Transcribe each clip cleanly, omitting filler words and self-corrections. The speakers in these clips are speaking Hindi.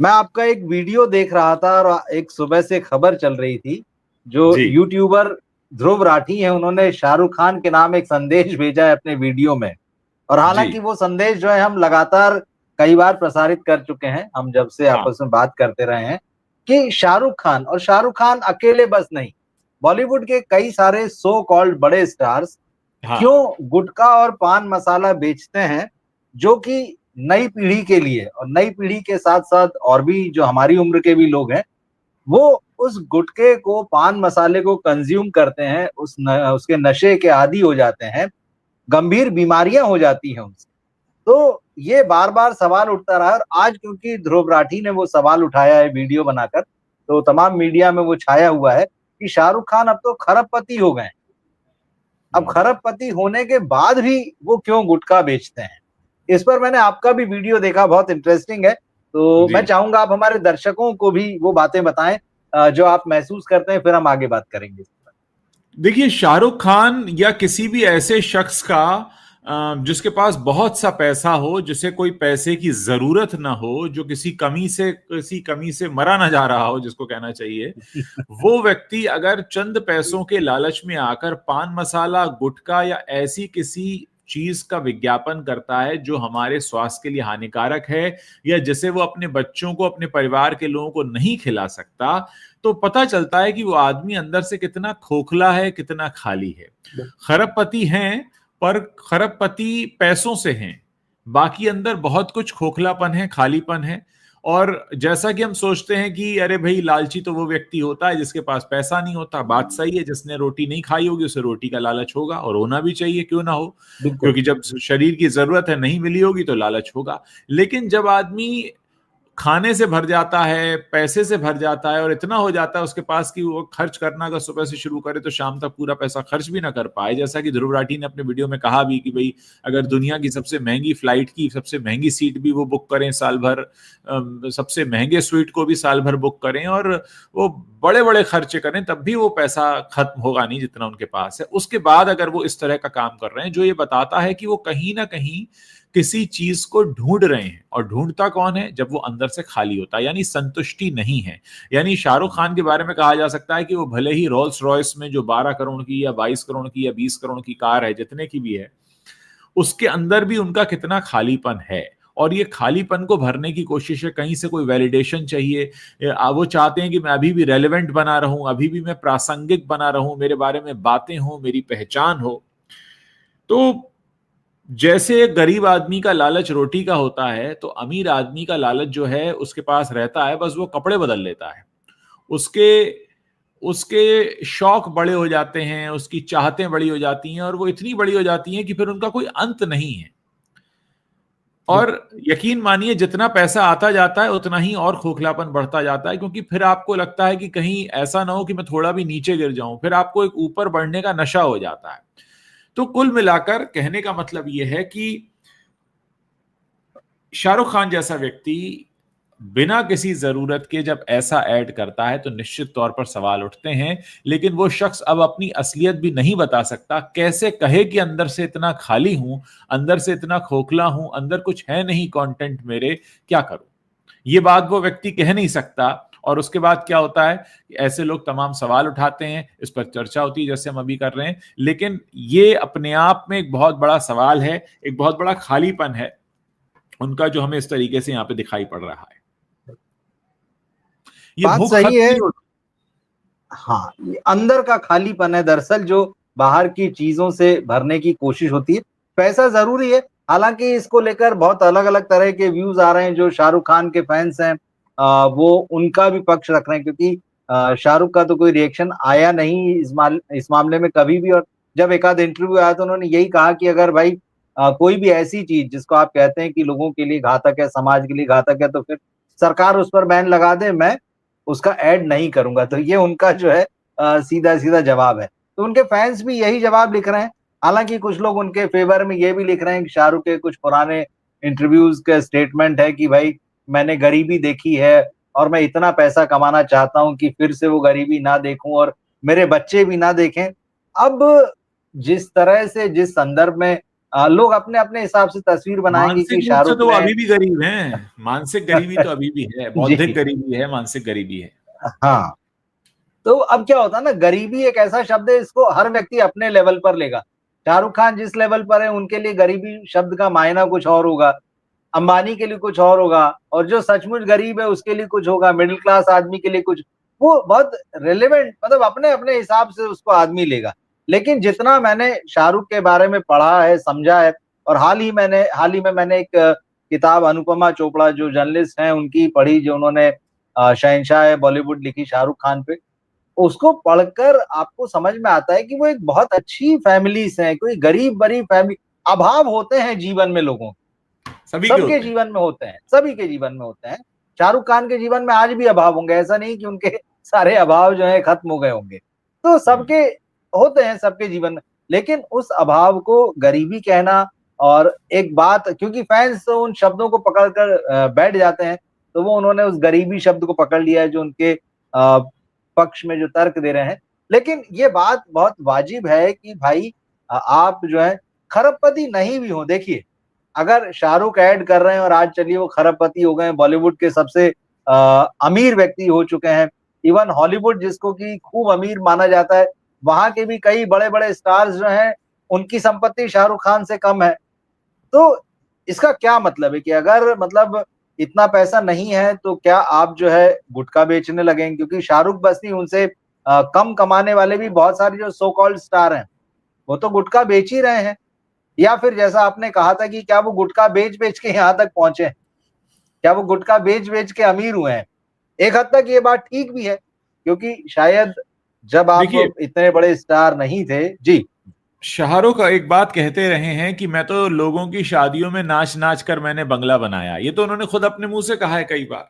मैं आपका एक वीडियो देख रहा था और एक सुबह से खबर चल रही थी, जो जी। यूट्यूबर ध्रुव राठी हैं, उन्होंने शाहरुख खान के नाम एक संदेश भेजा है अपने वीडियो में। और जी। हालाँकि वो संदेश जो है हम लगातार कई बार प्रसारित कर चुके हैं, हम जब से हाँ। आपस में बात करते रहे हैं, कि शाहरुख खान अकेले बस नहीं, बॉलीवुड के कई सारे सो कॉल्ड बड़े स्टार्स हाँ। क्यों गुटखा और पान मसाला बेचते हैं, जो कि नई पीढ़ी के लिए और नई पीढ़ी के साथ-साथ और भी जो हमारी उम्र के भी लोग हैं, वो उस गुटखे को, पान मसाले को कंज़्यूम करते हैं, उसके नशे के आदी हो जाते हैं, गंभीर बीमारियाँ हो जाती हैं उनसे। तो ये बार-बार सवाल उठता रहा है और आज क्योंकि ध्रुव राठी ने वो सवाल उठाया है वीडियो बनाकर, तो तमाम मीडिया में वो छाया हुआ है कि शाहरुख खान अब तो खरबपति हो गए हैं। अब हुँ। खरबपति होने के बाद भी वो क्यों गुटखा बेचते हैं? इस पर मैंने आपका भी वीडियो देखा, बहुत इंटरेस्टिंग है। तो मैं जी। चाहूँगा आप हमारे दर्शकों को भी वो बातें बताएँ जो आप महसूस करते हैं, फिर हम आगे बात करेंगे। देखिए, शाहरुख खान या किसी भी ऐसे शख्स का जिसके पास बहुत सा पैसा हो, जिसे कोई पैसे की ज़रूरत ना हो, जो किसी कमी से मरा ना जा रहा हो जिसको कहना चाहिए, वो व्यक्ति अगर चंद पैसों के लालच में आकर पान मसाला, गुटखा या ऐसी किसी चीज़ का विज्ञापन करता है जो हमारे स्वास्थ्य के लिए हानिकारक है या जिसे वो अपने बच्चों को, अपने परिवार के लोगों को नहीं खिला सकता, तो पता चलता है कि वो आदमी अंदर से कितना खोखला है, कितना खाली है। खरबपति हैं, पर खरबपति पैसों से हैं। बाकी अंदर बहुत कुछ खोखलापन है, खालीपन है। और जैसा कि हम सोचते हैं कि अरे भाई, लालची तो वो व्यक्ति होता है जिसके पास पैसा नहीं होता। बात सही है, जिसने रोटी नहीं खाई होगी उसे रोटी का लालच होगा और होना भी चाहिए, क्यों ना हो। बिल्कुल। क्योंकि जब शरीर की जरूरत है, नहीं मिली होगी तो लालच होगा। लेकिन जब आदमी खाने से भर जाता है, पैसे से भर जाता है और इतना हो जाता है उसके पास कि वो खर्च करना अगर सुबह से शुरू करे तो शाम तक पूरा पैसा खर्च भी ना कर पाए। जैसा कि ध्रुव राठी ने अपने वीडियो में कहा भी कि भाई, अगर दुनिया की सबसे महंगी फ्लाइट की सबसे महंगी सीट भी वो बुक करें साल भर, सबसे महंगे स्वीट को भी साल भर बुक करें और वो बड़े बड़े खर्चे करें, तब भी वो पैसा खत्म होगा नहीं जितना उनके पास है। उसके बाद अगर वो इस तरह का काम कर रहे हैं, जो ये बताता है कि वो कहीं ना कहीं किसी चीज को ढूंढ रहे हैं। और ढूंढता कौन है? जब वो अंदर से खाली होता है, यानी संतुष्टि नहीं है। यानी शाहरुख खान के बारे में कहा जा सकता है कि वो भले ही रोल्स रॉयस में जो 12 करोड़ की या 22 करोड़ की या 20 करोड़ की कार है, जितने की भी है, उसके अंदर भी उनका कितना खालीपन है। और ये खालीपन को भरने की कोशिश है, कहीं से कोई वैलिडेशन चाहिए। वो चाहते हैं कि मैं अभी भी रेलेवेंट बना रहूं, अभी भी मैं प्रासंगिक बना रहूं, मेरे बारे में बातें हो, मेरी पहचान हो। तो जैसे गरीब आदमी का लालच रोटी का होता है, तो अमीर आदमी का लालच जो है उसके पास रहता है, बस वो कपड़े बदल लेता है। उसके उसके शौक बड़े हो जाते हैं, उसकी चाहतें बड़ी हो जाती हैं और वो इतनी बड़ी हो जाती हैं कि फिर उनका कोई अंत नहीं है। और यकीन मानिए, जितना पैसा आता जाता है उतना ही और खोखलापन बढ़ता जाता है, क्योंकि फिर आपको लगता है कि कहीं ऐसा ना हो कि मैं थोड़ा भी नीचे गिर जाऊं। फिर आपको एक ऊपर बढ़ने का नशा हो जाता है। तो कुल मिलाकर कहने का मतलब यह है कि शाहरुख खान जैसा व्यक्ति बिना किसी जरूरत के जब ऐसा ऐड करता है तो निश्चित तौर पर सवाल उठते हैं। लेकिन वो शख्स अब अपनी असलियत भी नहीं बता सकता। कैसे कहे कि अंदर से इतना खाली हूं, अंदर से इतना खोखला हूं, अंदर कुछ है नहीं कंटेंट मेरे, क्या करूं? ये बात वो व्यक्ति कह नहीं सकता। और उसके बाद क्या होता है, ऐसे लोग तमाम सवाल उठाते हैं, इस पर चर्चा होती है जैसे हम अभी कर रहे हैं। लेकिन ये अपने आप में एक बहुत बड़ा सवाल है, एक बहुत बड़ा खालीपन है उनका, जो हमें इस तरीके से यहां पे दिखाई पड़ रहा है। ये बात भूख सही खत्म है। नहीं होती। हाँ, ये अंदर का खालीपन है दरअसल, जो बाहर की चीज़ों से भरने की कोशिश होती है। पैसा ज़रूरी है, हालाँकि इसको लेकर बहुत अलग-अलग तरह के व्यूज़ आ रहे हैं। जो शाहरुख खान के फैन्स हैं वो उनका भी पक्ष रख रहे हैं, क्योंकि शाहरुख का तो कोई रिएक्शन आया नहीं इस मामले में कभी भी। और जब एक आध इंटरव्यू आया तो उन्होंने यही कहा कि अगर भाई कोई भी ऐसी चीज़ जिसको आप कहते हैं कि लोगों के लिए घातक है, समाज के लिए घातक है, तो फिर सरकार उस पर बैन लगा दे, मैं उसका ऐड नहीं करूँगा। तो ये उनका जो है सीधा-सीधा जवाब है। तो उनके फैन्स भी यही जवाब लिख रहे हैं। हालाँकि कुछ लोग उनके फ़ेवर में ये भी लिख रहे हैं कि शाहरुख के कुछ पुराने इंटरव्यूज़ के स्टेटमेंट है कि भाई, मैंने गरीबी देखी है और मैं इतना पैसा कमाना चाहता हूँ कि फिर से वो गरीबी ना देखूँ और मेरे बच्चे भी ना देखें। अब जिस तरह से, जिस संदर्भ में लोग अपने अपने हिसाब से तस्वीर बनाएंगे कि मानसिक रूप से शाहरुख तो वो ने अभी भी गरीब हैं, मानसिक गरीबी तो अभी भी है, बौद्धिक जी गरीबी है, मानसिक गरीबी है। हाँ। तो अब क्या होता है ना, गरीबी एक ऐसा शब्द है, इसको हर व्यक्ति अपने लेवल पर लेगा। शाहरुख खान जिस लेवल पर है उनके लिए गरीबी शब्द का मायना कुछ और होगा, अंबानी के लिए कुछ और होगा, और जो सचमुच गरीब है उसके लिए कुछ होगा, मिडिल क्लास आदमी के लिए कुछ। वो बहुत रिलेवेंट, मतलब अपने अपने हिसाब से उसको आदमी लेगा। लेकिन जितना मैंने शाहरुख के बारे में पढ़ा है, समझा है, और हाल ही में मैंने एक किताब अनुपमा चोपड़ा जो जर्नलिस्ट हैं उनकी पढ़ी, जो उन्होंने शहंशाह बॉलीवुड लिखी शाहरुख खान पे। उसको पढ़कर आपको समझ में आता है कि वो एक बहुत अच्छी फैमिली से है, कोई गरीब बरीब फैमिली। अभाव होते हैं जीवन में लोगों, सभी के सबके होते हैं। जीवन में होते हैं, सभी के जीवन में होते हैं। शाहरुख खान के जीवन में आज भी अभाव होंगे, ऐसा नहीं कि उनके सारे अभाव जो है खत्म हो गए होंगे। तो सबके होते हैं, सबके जीवन में। लेकिन उस अभाव को गरीबी कहना, और एक बात, क्योंकि फैंस तो उन शब्दों को पकड़कर बैठ जाते हैं, तो वो उन्होंने उस गरीबी शब्द को पकड़ लिया है जो उनके पक्ष में जो तर्क दे रहे हैं। लेकिन ये बात बहुत वाजिब है कि भाई आप जो है खरबपति नहीं भी हो, देखिए अगर शाहरुख ऐड कर रहे हैं और आज चलिए वो खरबपति हो गए, बॉलीवुड के सबसे अमीर व्यक्ति हो चुके हैं, इवन हॉलीवुड जिसको कि खूब अमीर माना जाता है, वहां के भी कई बड़े बड़े स्टार्स जो हैं उनकी संपत्ति शाहरुख खान से कम है। तो इसका क्या मतलब है कि अगर मतलब इतना पैसा नहीं है तो क्या आप जो है गुटखा बेचने लगेंगे? क्योंकि शाहरुख बस नहीं, उनसे कम कमाने वाले भी बहुत सारे जो सो कॉल्ड स्टार हैं वो तो गुटखा बेच ही रहे हैं। या फिर जैसा आपने कहा था कि क्या वो गुटखा बेच बेच के यहाँ तक पहुंचे हैं, क्या वो गुटखा बेच बेच के अमीर हुए हैं? एक हद तक ये बात ठीक भी है, क्योंकि शायद जब आप देखिए, इतने बड़े स्टार नहीं थे जी। शाहरुख एक बात कहते रहे हैं कि मैं तो लोगों की शादियों में नाच नाच कर मैंने बंगला बनाया, ये तो उन्होंने खुद अपने मुंह से कहा है कई बार।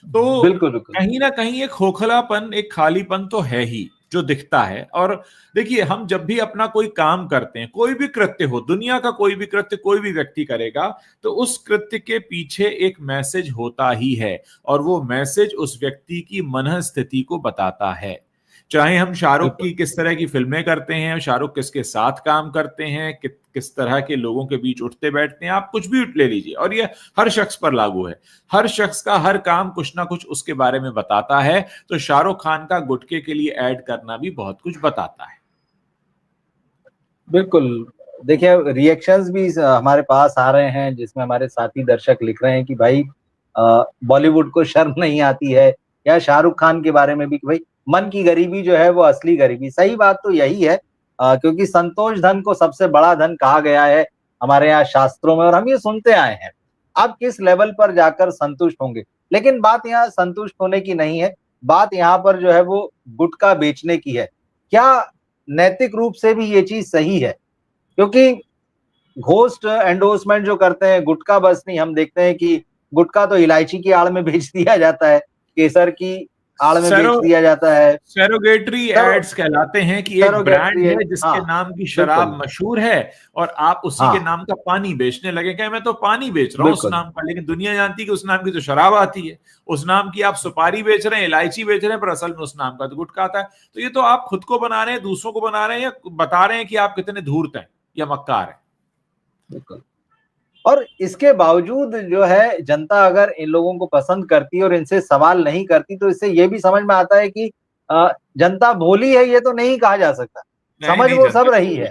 तो बिल्कुल बिल्कुल। कहीं ना कहीं एक खोखलापन, एक खालीपन तो है ही जो दिखता है। और देखिए, हम जब भी अपना कोई काम करते हैं, कोई भी कृत्य हो, दुनिया का कोई भी कृत्य कोई भी व्यक्ति करेगा, तो उस कृत्य के पीछे एक मैसेज होता ही है, और वो मैसेज उस व्यक्ति की मन स्थिति को बताता है। चाहे हम शाहरुख बिल्कुल की किस तरह की फिल्में करते हैं, शाहरुख किसके साथ काम करते हैं, किस तरह के लोगों के बीच उठते बैठते हैं, आप कुछ भी ले लीजिए, और ये हर शख्स पर लागू है। हर शख्स का हर काम कुछ ना कुछ उसके बारे में बताता है। तो शाहरुख खान का गुटखे के लिए ऐड करना भी बहुत कुछ बताता है। बिल्कुल। देखिए रिएक्शंस भी हमारे पास आ रहे हैं, जिसमें हमारे साथी दर्शक लिख रहे हैं कि भाई बॉलीवुड को शर्म नहीं आती है, या शाहरुख खान के बारे में भी कि भाई मन की गरीबी जो है वो असली गरीबी। सही बात तो यही है, क्योंकि संतोष धन को सबसे बड़ा धन कहा गया है हमारे यहाँ शास्त्रों में, और हम ये सुनते आए हैं। आप किस लेवल पर जाकर संतुष्ट होंगे? लेकिन बात यहाँ संतुष्ट होने की नहीं है, बात यहाँ पर जो है वो गुटखा बेचने की है। क्या नैतिक रूप से भी ये चीज सही है? क्योंकि घोस्ट एंडोर्समेंट जो करते हैं, गुटखा बस नहीं, हम देखते हैं कि गुटखा तो इलायची की आड़ में बेच दिया जाता है, केसर की आड़ में बेच सैरो दिया जाता है। सैरोगेटरी सर एड्स कहलाते हैं कि एक ब्रांड सरोगेटरी है, है जिसके हाँ नाम की शराब बिल्कुल। मशहूर है, और आप उसी के हाँ नाम का पानी बेचने लगे। क्या मैं तो पानी बेच रहा हूं उस बिल्कुल नाम का, लेकिन दुनिया जानती है कि उस नाम की तो शराब आती है। उस नाम की आप सुपारी बेच रहे हैं, इलायची बेच रहे हैं, पर असल में उस नाम का तो गुटखा आता है। तो ये तो आप खुद को बना रहे हैं, दूसरों को बना रहे हैं, या बता रहे हैं कि आप कितने धूर्त हैं या मक्कार हैं। बिल्कुल। और इसके बावजूद जो है जनता अगर इन लोगों को पसंद करती और इनसे सवाल नहीं करती, तो इससे ये भी समझ में आता है कि जनता भोली है, ये तो नहीं कहा जा सकता। नहीं समझ नहीं, वो जनता सब रही को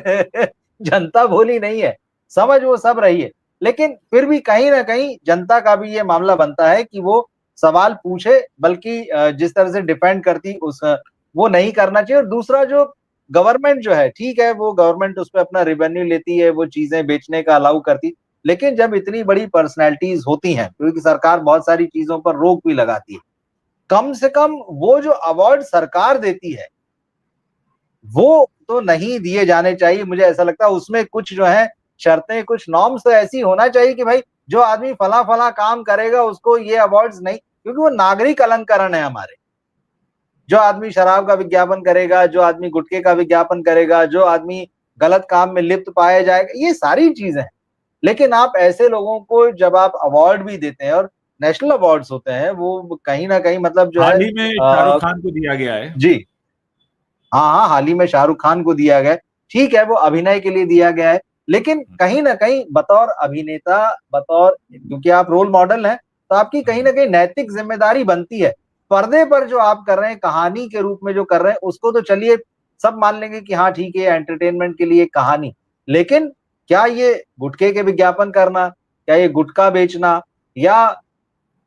है जनता भोली नहीं है, समझ वो सब रही है। लेकिन फिर भी कहीं ना कहीं जनता का भी ये मामला बनता है कि वो सवाल पूछे, बल्कि जिस तरह से डिपेंड करती उस वो नहीं करना चाहिए। और दूसरा, जो गवर्नमेंट जो है, ठीक है वो गवर्नमेंट उस पर अपना रेवेन्यू लेती है, वो चीजें बेचने का अलाउ करती, लेकिन जब इतनी बड़ी पर्सनैलिटीज होती हैं, क्योंकि सरकार बहुत सारी चीजों पर रोक भी लगाती है, कम से कम वो जो अवार्ड सरकार देती है वो तो नहीं दिए जाने चाहिए। मुझे ऐसा लगता है उसमें कुछ जो है शर्तें, कुछ नॉर्म्स तो ऐसी होना चाहिए कि भाई जो आदमी फला फला काम करेगा उसको ये अवार्ड्स नहीं, क्योंकि वो नागरिक अलंकरण है हमारे। जो आदमी शराब का विज्ञापन करेगा, जो आदमी गुटखे का विज्ञापन करेगा, जो आदमी गलत काम में लिप्त पाया जाएगा, ये सारी चीजें हैं। लेकिन आप ऐसे लोगों को जब आप अवार्ड भी देते हैं, और नेशनल अवार्ड्स होते हैं, वो कहीं ना कहीं मतलब जो है हाल ही में शाहरुख खान को दिया गया है। जी हाँ हाँ, हाल ही में शाहरुख खान को दिया गया है। ठीक है वो अभिनय के लिए दिया गया है, लेकिन कहीं ना कहीं बतौर अभिनेता, बतौर, क्योंकि आप रोल मॉडल हैं, तो आपकी कहीं ना कहीं नैतिक जिम्मेदारी बनती है। पर्दे पर जो आप कर रहे हैं, कहानी के रूप में जो कर रहे हैं, उसको तो चलिए सब मान लेंगे कि हाँ ठीक है, एंटरटेनमेंट के लिए कहानी, लेकिन क्या ये गुटखे के विज्ञापन करना, क्या ये गुटखा बेचना, या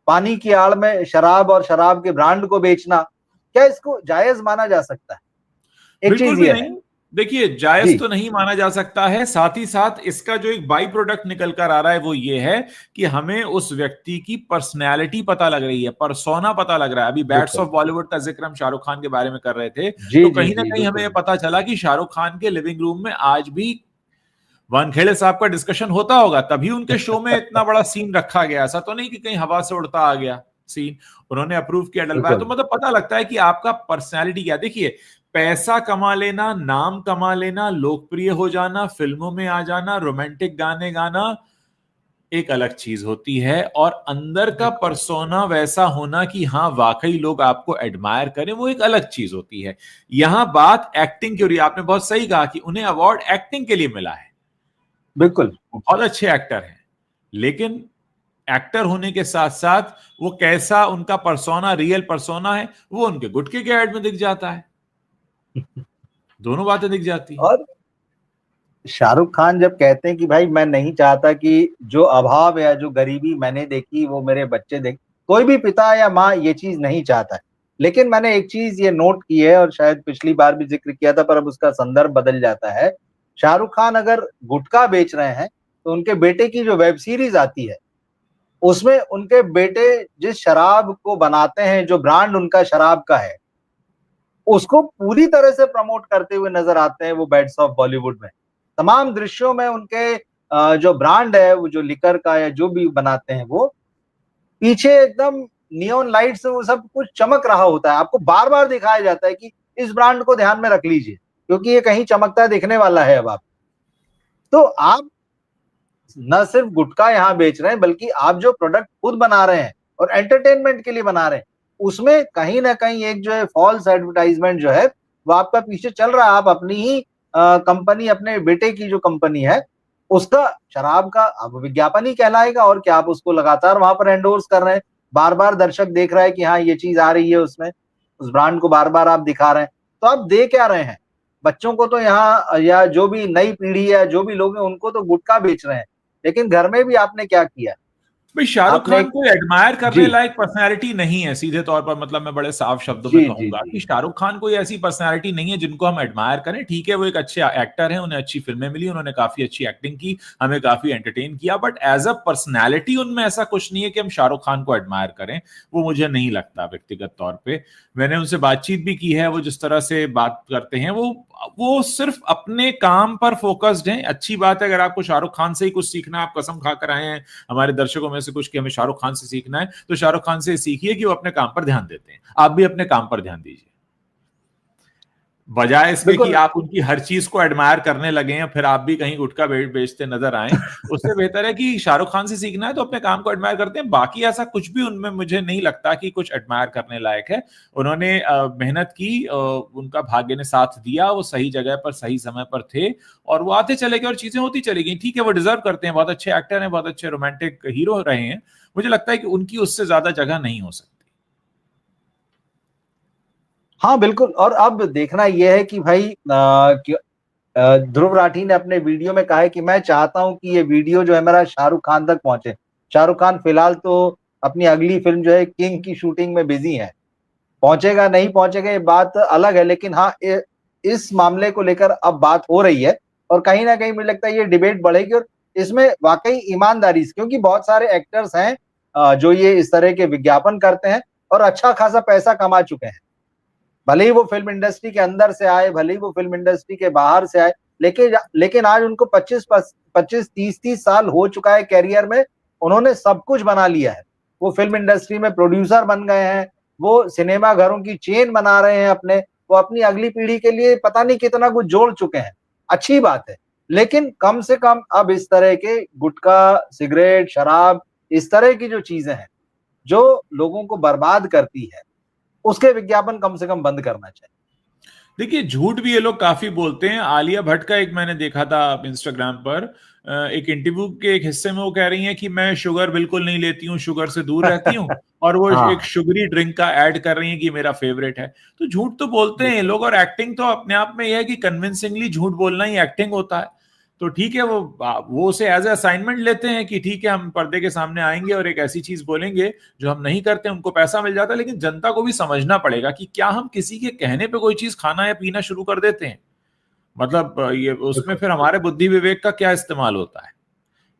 पानी की आड़ में शराब और शराब के ब्रांड को बेचना, क्या इसको जायज माना जा सकता है? एक बिल्कुल चीज भी ये है। नहीं। देखिए, जायज जी, तो नहीं माना जा सकता है, साथ ही साथ इसका जो एक बाई प्रोडक्ट निकल कर आ रहा है वो ये है कि हमें उस व्यक्ति की पर्सनैलिटी पता लग रही है, परसोना पता लग रहा है। अभी बैट्स बिल्कुल। ऑफ बॉलीवुड का जिक्र हम शाहरुख खान के बारे में कर रहे थे, जी तो जी कहीं ना जी, कहीं हमें यह बिल्कुल। पता चला कि शाहरुख खान के लिविंग रूम में आज भी वानखेड़े साहब का डिस्कशन होता होगा, तभी उनके शो में इतना बड़ा सीन रखा गया। ऐसा तो नहीं कि कहीं हवा से उड़ता आ गया सीन, उन्होंने अप्रूव किया, डलवाया। तो बिल्कुल मतलब पता लगता है कि आपका पर्सनैलिटी क्या। देखिए, पैसा कमा लेना, नाम कमा लेना, लोकप्रिय हो जाना, फिल्मों में आ जाना, रोमांटिक गाने गाना एक अलग चीज होती है, और अंदर का बिल्कुल परसोना वैसा होना कि हाँ वाकई लोग आपको एडमायर करें, वो एक अलग चीज होती है। यहां बात एक्टिंग की हो रही है। आपने बहुत सही कहा कि उन्हें अवार्ड एक्टिंग के लिए मिला है, बिल्कुल। वो बहुत अच्छे एक्टर हैं, लेकिन एक्टर होने के साथ साथ वो कैसा उनका परसोना, रियल परसोना है, वो उनके गुटखे के ऐड में दिख जाता है। दोनों बातें दिख जाती हैं। और शाहरुख खान जब कहते हैं कि भाई मैं नहीं चाहता कि जो अभाव या जो गरीबी मैंने देखी वो मेरे बच्चे देख, कोई भी पिता या माँ ये चीज नहीं चाहता है। लेकिन मैंने एक चीज ये नोट की है, और शायद पिछली बार भी जिक्र किया था, पर अब उसका संदर्भ बदल जाता है। शाहरुख खान अगर गुटखा बेच रहे हैं, तो उनके बेटे की जो वेब सीरीज आती है, उसमें उनके बेटे जिस शराब को बनाते हैं, जो ब्रांड उनका शराब का है, उसको पूरी तरह से प्रमोट करते हुए नजर आते हैं वो बैट्स ऑफ बॉलीवुड में। तमाम दृश्यों में उनके जो ब्रांड है, वो जो लिकर का या जो भी बनाते हैं, वो पीछे एकदम नियॉन लाइट से वो सब कुछ चमक रहा होता है। आपको बार बार दिखाया जाता है कि इस ब्रांड को ध्यान में रख लीजिए, क्योंकि ये कहीं चमकता दिखने वाला है। अब आप, तो आप न सिर्फ गुटखा यहाँ बेच रहे हैं, बल्कि आप जो प्रोडक्ट खुद बना रहे हैं और एंटरटेनमेंट के लिए बना रहे हैं, उसमें कहीं ना कहीं एक जो है फॉल्स एडवर्टाइजमेंट जो है, वो आपका पीछे चल रहा है। आप अपनी ही कंपनी, अपने बेटे की जो कंपनी है, उसका शराब का अब विज्ञापन ही कहलाएगा, और क्या आप उसको लगातार वहां पर एंडोर्स कर रहे हैं। बार बार दर्शक देख रहा है कि हाँ ये चीज आ रही है उसमें, उस ब्रांड को बार बार आप दिखा रहे हैं, तो आप दे क्या रहे हैं? बच्चों को तो यहाँ, या जो भी नई पीढ़ी है, जो भी लोग हैं, उनको तो गुटखा बेच रहे हैं। लेकिन घर में भी आपने क्या किया? भाई, शाहरुख आपने खान एक, को एडमायर जी करने लायक पर्सनैलिटी नहीं है, सीधे तौर पर। मतलब मैं बड़े साफ शब्दों में जी जी कहूंगा जी, कि शाहरुख खान कोई ऐसी पर्सनैलिटी नहीं है जिनको हम एडमायर करें। ठीक है, वो एक अच्छे एक्टर हैं, उन्हें अच्छी फिल्में मिली, उन्होंने काफी अच्छी एक्टिंग की, हमें काफी एंटरटेन किया, बट एज अ पर्सनैलिटी उनमें ऐसा कुछ नहीं है कि हम शाहरुख खान को एडमायर करें। वो मुझे नहीं लगता व्यक्तिगत तौर पर। मैंने उनसे बातचीत भी की है, वो जिस तरह से बात करते हैं, वो सिर्फ अपने काम पर फोकस्ड हैं। अच्छी बात है, अगर आपको शाहरुख खान से ही कुछ सीखना है, आप कसम खाकर आए हैं हमारे दर्शकों में से कुछ कि हमें शाहरुख खान से सीखना है, तो शाहरुख खान से सीखिए कि वो अपने काम पर ध्यान देते हैं। आप भी अपने काम पर ध्यान दीजिए, बजाय इसके कि बिल्कुल। आप उनकी हर चीज को एडमायर करने लगे हैं, फिर आप भी कहीं गुटखा बेचते नजर आए। उससे बेहतर है कि शाहरुख खान से सीखना है तो अपने काम को एडमायर करते हैं। बाकी ऐसा कुछ भी उनमें मुझे नहीं लगता कि कुछ एडमायर करने लायक है। उन्होंने मेहनत की, उनका भाग्य ने साथ दिया, वो सही जगह पर सही समय पर थे, और वो आते चले गए और चीजें होती चली गई। ठीक है, वो डिजर्व करते हैं, बहुत अच्छे एक्टर हैं, बहुत अच्छे रोमांटिक हीरो रहे हैं। मुझे लगता है कि उनकी उससे ज्यादा जगह नहीं हो सकती। हाँ बिल्कुल। और अब देखना यह है कि भाई ध्रुव राठी ने अपने वीडियो में कहा है कि मैं चाहता हूं कि ये वीडियो जो है मेरा शाहरुख खान तक पहुंचे। शाहरुख खान फिलहाल तो अपनी अगली फिल्म जो है किंग की शूटिंग में बिजी है। पहुंचेगा नहीं पहुंचेगा ये बात अलग है, लेकिन हाँ इस मामले को लेकर अब बात हो रही है, और कहीं ना कहीं मुझे लगता है ये डिबेट बढ़ेगी। और इसमें वाकई ईमानदारी से, क्योंकि बहुत सारे एक्टर्स हैं जो ये इस तरह के विज्ञापन करते हैं और अच्छा खासा पैसा कमा चुके हैं। भले ही वो फिल्म इंडस्ट्री के अंदर से आए, भले ही वो फिल्म इंडस्ट्री के बाहर से आए, लेकिन आज उनको 25 30 साल हो चुका है कैरियर में। उन्होंने सब कुछ बना लिया है। वो फिल्म इंडस्ट्री में प्रोड्यूसर बन गए हैं, वो सिनेमा घरों की चेन बना रहे हैं अपने, वो अपनी अगली पीढ़ी के लिए पता नहीं कितना कुछ जोड़ चुके हैं। अच्छी बात है, लेकिन कम से कम अब इस तरह के गुटखा, सिगरेट, शराब, इस तरह की जो चीजें हैं जो लोगों को बर्बाद करती है, उसके विज्ञापन कम से कम बंद करना चाहिए। देखिए झूठ भी ये लोग काफी बोलते हैं। आलिया भट्ट का एक मैंने देखा था इंस्टाग्राम पर, एक इंटरव्यू के एक हिस्से में वो कह रही हैं कि मैं शुगर बिल्कुल नहीं लेती हूँ, शुगर से दूर रहती हूँ, और वो एक हाँ, शुगरी ड्रिंक का ऐड कर रही हैं कि मेरा फेवरेट है। तो झूठ तो बोलते हैं ये लोग, और एक्टिंग तो अपने आप में यह है कि कन्विंसिंगली झूठ बोलना ही एक्टिंग होता है। तो ठीक है, वो उसे एज ए असाइनमेंट लेते हैं कि ठीक है हम पर्दे के सामने आएंगे और एक ऐसी चीज बोलेंगे जो हम नहीं करते, उनको पैसा मिल जाता है। लेकिन जनता को भी समझना पड़ेगा कि क्या हम किसी के कहने पे कोई चीज खाना या पीना शुरू कर देते हैं, मतलब ये उसमें बिल्कुल। फिर हमारे बुद्धि विवेक का क्या इस्तेमाल होता है।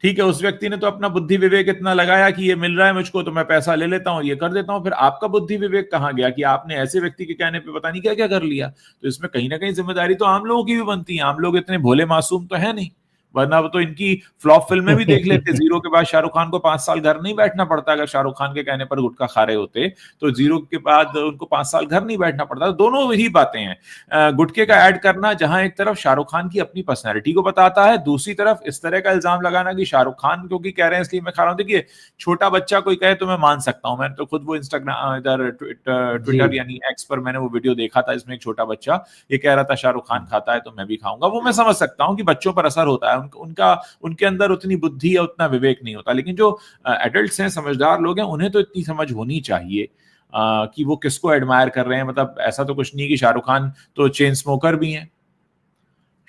ठीक है, उस व्यक्ति ने तो अपना बुद्धि विवेक इतना लगाया कि ये मिल रहा है मुझको तो मैं पैसा ले लेता हूं, ये कर देता हूं, फिर आपका बुद्धि विवेक कहां गया कि आपने ऐसे व्यक्ति के कहने पे पता नहीं क्या क्या कर लिया। तो इसमें कहीं ना कहीं जिम्मेदारी तो आम लोगों की भी बनती है। आम लोग इतने भोले मासूम तो है नहीं, वरना वो तो इनकी फ्लॉप फिल्में भी देख लेते। जीरो के बाद शाहरुख खान को 5 साल घर नहीं बैठना पड़ता। अगर शाहरुख खान के कहने पर गुटखा खा रहे होते तो जीरो के बाद उनको 5 साल घर नहीं बैठना पड़ता। दोनों ही बातें हैं। गुटखे का ऐड करना जहां एक तरफ शाहरुख खान की अपनी पर्सनैलिटी को बताता है, दूसरी तरफ इस तरह का इल्जाम लगाना कि शाहरुख खान क्योंकि कह रहे हैं इसलिए मैं खा रहा हूं। देखिए छोटा बच्चा कोई कहे तो मैं मान सकता हूं, मैंने तो खुद वो इंस्टाग्राम इधर जी। ट्विटर यानी एक्स पर मैंने वो वीडियो देखा था, इसमें एक छोटा बच्चा ये कह रहा था शाहरुख खान खाता है तो मैं भी खाऊंगा। वो मैं समझ सकता हूं कि बच्चों पर असर होता है, उनका उनके अंदर उतनी बुद्धि या उतना विवेक नहीं होता। लेकिन जो एडल्ट्स हैं, समझदार लोग हैं, उन्हें तो इतनी समझ होनी चाहिए कि वो किसको एडमायर कर रहे हैं। मतलब ऐसा तो कुछ नहीं कि शाहरुख खान तो चेन स्मोकर भी हैं,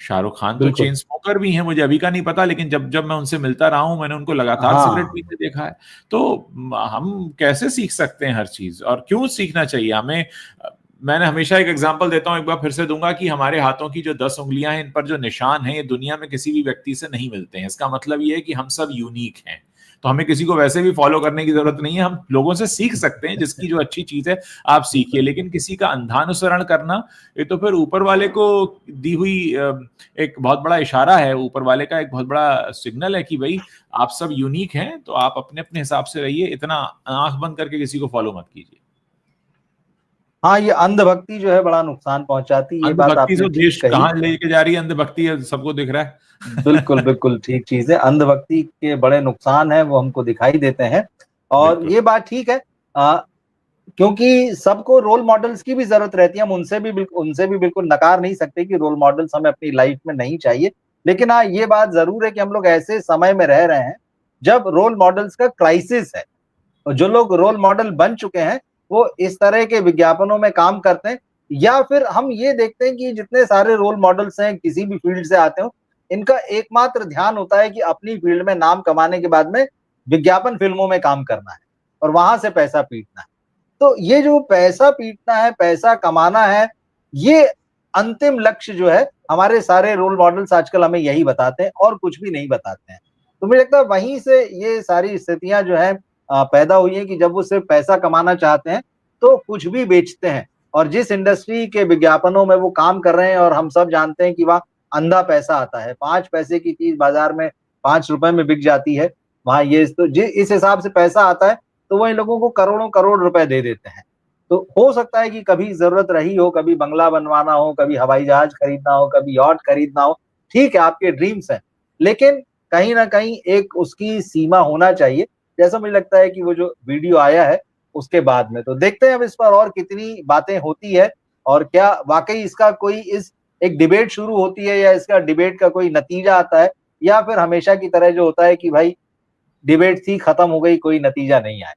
शाहरुख खान तो बिल्कुल। चेन स्मोकर भी हैं, मुझे अभी का नहीं पता, लेकिन जब जब मैं उनसे मिलता रहा हूं मैंने उनको लगातार सिगरेट हाँ, पीते देखा है। तो हम कैसे सीख सकते हैं हर चीज, और क्यों सीखना चाहिए हमें। मैंने हमेशा एक एग्जांपल देता हूं, एक बार फिर से दूंगा, कि हमारे हाथों की जो 10 उंगलियां हैं, इन पर जो निशान हैं, ये दुनिया में किसी भी व्यक्ति से नहीं मिलते हैं। इसका मतलब ये है कि हम सब यूनिक हैं। तो हमें किसी को वैसे भी फॉलो करने की जरूरत नहीं है, हम लोगों से सीख सकते हैं, जिसकी जो अच्छी चीज है आप सीखिए। लेकिन किसी का अंधानुसरण करना, ये तो फिर ऊपर वाले को दी हुई एक बहुत बड़ा इशारा है, ऊपर वाले का एक बहुत बड़ा सिग्नल है कि भाई आप सब यूनिक हैं, तो आप अपने अपने हिसाब से रहिए, इतना आंख बंद करके किसी को फॉलो मत कीजिए। हाँ, ये अंधभक्ति जो है बड़ा नुकसान पहुंचाती, ये बात अंधभक्ति आपने से ठीक देश कही। कहाँ लेके जा रही है, अंधभक्ति है, सबको दिख रहा बिल्कुल, है। बिल्कुल ठीक चीज़ है। अंधभक्ति के बड़े नुकसान हैं, वो हमको दिखाई देते हैं और बिल्कुल। ये बात ठीक है। क्योंकि सबको रोल मॉडल्स की भी ज़रूरत रहती है, हम उनसे भी बिल्कुल नकार नहीं सकते कि रोल मॉडल्स हमें अपनी लाइफ में नहीं चाहिए। लेकिन हाँ, ये बात ज़रूर है कि हम लोग ऐसे समय में रह रहे हैं, जब रोल मॉडल्स का क्राइसिस है। और जो लोग रोल मॉडल बन चुके हैं, वो इस तरह के विज्ञापनों में काम करते हैं, या फिर हम ये देखते हैं कि जितने सारे रोल मॉडल्स हैं, किसी भी फील्ड से आते हो, इनका एकमात्र ध्यान होता है कि अपनी फील्ड में नाम कमाने के बाद में विज्ञापन फ़िल्मों में काम करना है और वहाँ से पैसा पीटना है। तो ये जो पैसा पीटना है, पैसा कमाना है, ये अंतिम लक्ष्य जो है, हमारे सारे रोल मॉडल्स आजकल हमें यही बताते हैं और कुछ भी नहीं बताते हैं। तो मुझे लगता है वहीं से ये सारी स्थितियाँ जो हैं पैदा हुई हैं कि जब वो सिर्फ़ पैसा कमाना चाहते हैं, तो कुछ भी बेचते हैं। और जिस इंडस्ट्री के विज्ञापनों में वो काम कर रहे हैं और हम सब जानते हैं कि वहाँ अंधा पैसा आता है, 5 पैसे की चीज़ बाज़ार में ₹5 में बिक जाती है, वहाँ ये तो इस हिसाब से पैसा आता है, तो वो इन लोगों को करोड़ों-करोड़ रुपए दे देते हैं। तो हो सकता है कि कभी ज़रूरत रही हो, कभी बंगला बनवाना हो, कभी हवाई जहाज खरीदना हो, कभी यॉट खरीदना हो, ठीक है आपके ड्रीम्स हैं। लेकिन कहीं न कहीं एक उसकी सीमा होना चाहिए, जैसा मुझे लगता है कि वो जो वीडियो आया है, उसके बाद में। तो देखते हैं अब इस पर और कितनी बातें होती है और क्या वाक़ई इसका कोई इस एक डिबेट शुरू होती है या इसका डिबेट का कोई नतीजा आता है या फिर हमेशा की तरह जो होता है कि भाई डिबेट थी, खत्म हो गई, कोई नतीजा नहीं आया।